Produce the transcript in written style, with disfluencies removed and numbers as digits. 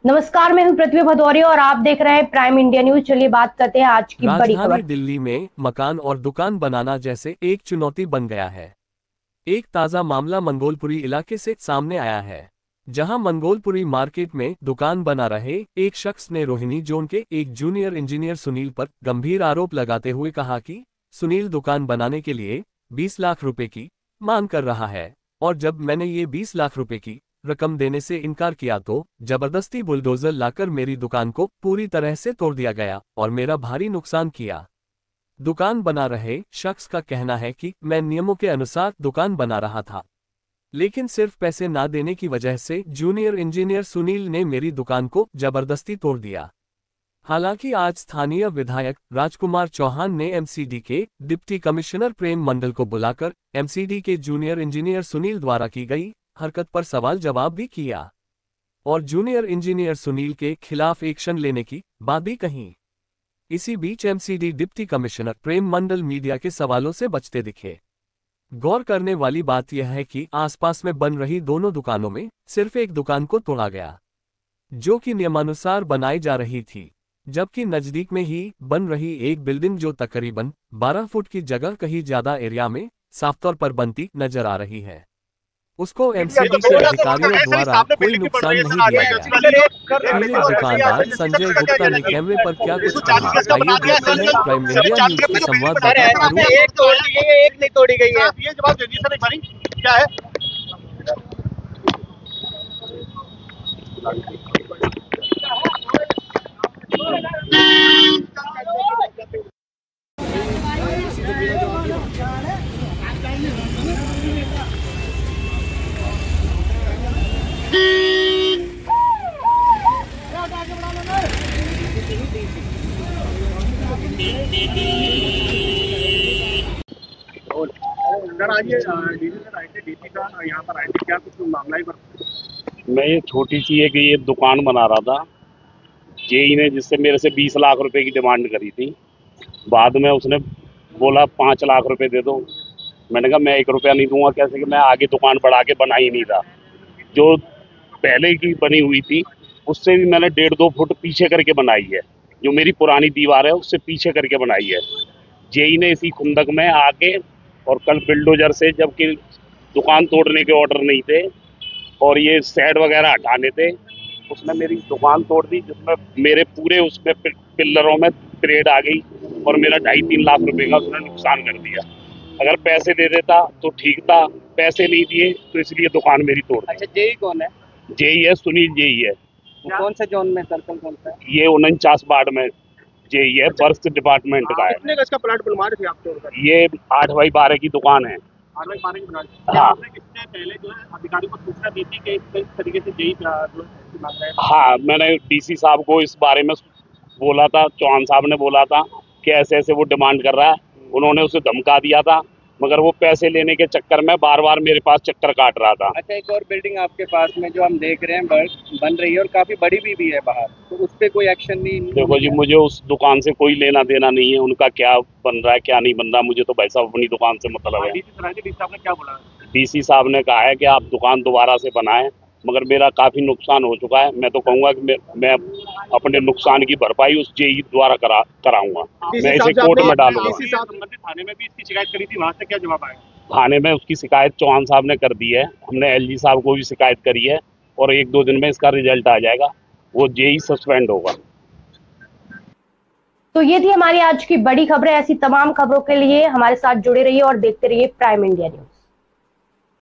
नमस्कार, मैं हूं पृथ्वी भदौरिया और आप देख रहे हैं प्राइम इंडिया न्यूज। चलिए बात करते हैं आज की बड़ी खबर। राजधानी दिल्ली में मकान और दुकान बनाना जैसे एक चुनौती बन गया है। एक ताजा मामला मंगोलपुरी इलाके से सामने आया है, जहां मंगोलपुरी मार्केट में दुकान बना रहे एक शख्स ने रोहिणी जोन के एक जूनियर इंजीनियर सुनील पर गंभीर आरोप लगाते हुए कहा कि सुनील दुकान बनाने के लिए 20 लाख रुपए की मांग कर रहा है और जब मैंने ये 20 लाख रुपए की रकम देने से इनकार किया तो जबरदस्ती बुलडोजर लाकर मेरी दुकान को पूरी तरह से तोड़ दिया गया और मेरा भारी नुकसान किया। दुकान बना रहे शख्स का कहना है कि मैं नियमों के अनुसार दुकान बना रहा था, लेकिन सिर्फ पैसे ना देने की वजह से जूनियर इंजीनियर सुनील ने मेरी दुकान को जबरदस्ती तोड़ दिया। हालांकि आज स्थानीय विधायक राजकुमार चौहान ने एमसीडी के डिप्टी कमिश्नर प्रेम मंडल को बुलाकर एमसीडी के जूनियर इंजीनियर सुनील द्वारा की गई हरकत पर सवाल जवाब भी किया और जूनियर इंजीनियर सुनील के खिलाफ एक्शन लेने की बात भी कही। इसी बीच एमसीडी डिप्टी कमिश्नर प्रेम मंडल मीडिया के सवालों से बचते दिखे। गौर करने वाली बात यह है कि आसपास में बन रही दोनों दुकानों में सिर्फ एक दुकान को तोड़ा गया, जो कि नियमानुसार बनाई जा रही थी, जबकि नजदीक में ही बन रही एक बिल्डिंग जो तकरीबन 12 फुट की जगह कहीं ज्यादा एरिया में साफ तौर पर बनती नजर आ रही है, उसको एमसीडी के अधिकारियों द्वारा कोई नुकसान नहीं दिया गया। पीले दुकानदार संजय गुप्ता ने कैमरे पर क्या कुछ कहा, आइए देखते हैं प्राइम इंडिया न्यूज के संवाददाता अरुण। एक नहीं तोड़ी गई है, ये जवाब दे दीजिए सर, क्या है? सर आज ये डीसी सर आए थे, डीसी का यहाँ पर आए थे, क्या कुछ मामला ही पर? मैं ये छोटी सी एक ये दुकान बना रहा था। जेई ने जिससे मेरे से 20 लाख रुपए की डिमांड करी थी। बाद में उसने बोला 5 लाख रुपए दे दो। मैंने कहा मैं 1 रुपया नहीं दूंगा, कैसे कि मैं आगे दुकान बढ़ा के बना ही नहीं था। जो पहले की बनी हुई थी उससे भी मैंने 1.5-2 फुट पीछे करके बनाई है। जो मेरी पुरानी दीवार है उससे पीछे करके बनाई है। जेई ने इसी खुंदक में आके और कल बिल्डोजर से, जबकि दुकान तोड़ने के ऑर्डर नहीं थे और ये शेड वगैरह हटाने थे, उसने मेरी दुकान तोड़ दी, जिसमें मेरे पूरे उसमें पिल्लरों में ट्रेड आ गई और मेरा 2.5-3 लाख रुपए का उसने नुकसान कर दिया। अगर पैसे दे देता तो ठीक था, पैसे नहीं दिए तो इसलिए दुकान मेरी तोड़ दी। अच्छा, जेई कौन है? जेई है, सुनील जेई है। कौन से जोन में, सर्कल कौन सा है? ये 49 वार्ड में जेई है, बर्स्ट डिपार्टमेंट का है। कितने गज का प्लाट बनवा रहे थे आप तोड़कर? ये 8x12 की दुकान है। 8x12 की बना रहे थे। हाँ। क्या आपने किससे पहले जो है अधिकारी को सूचना दी थी कि इस तरीके से जेई जो है मांग रहे हैं? हाँ, मैंने डीसी साहब को इस बारे में बोला था, चौहान साहब ने बोला था कि ऐसे ऐसे वो डिमांड कर रहा है। उन्होंने उसे धमका दिया था, मगर वो पैसे लेने के चक्कर में बार बार मेरे पास चक्कर काट रहा था। अच्छा, एक और बिल्डिंग आपके पास में जो हम देख रहे हैं बन रही है और काफी बड़ी भी है बाहर, तो उस पर कोई एक्शन नहीं? देखो जी, मुझे उस दुकान से कोई लेना देना नहीं है। उनका क्या बन रहा है क्या नहीं बन रहा, मुझे तो भाई साहब अपनी दुकान से मतलब है। डीसी साहब ने क्या बोला? डीसी साहब ने कहा है कि आप दुकान दोबारा से बनाएं, मगर मेरा काफी नुकसान हो चुका है। मैं तो कहूंगा कि मैं अपने नुकसान की भरपाई उस जेई द्वारा कराऊंगा। मैं इसे कोर्ट में डालूंगा। थाने में भी इसकी शिकायत करी थी, वहां से क्या जवाब आया? थाने में उसकी शिकायत चौहान साहब ने कर दी है। हमने एलजी साहब को भी शिकायत करी है और 1-2 दिन में इसका रिजल्ट आ जाएगा, वो जेई सस्पेंड होगा। तो ये थी हमारी आज की बड़ी खबरें। ऐसी तमाम खबरों के लिए हमारे साथ जुड़े रहिए और देखते रहिए प्राइम इंडिया न्यूज।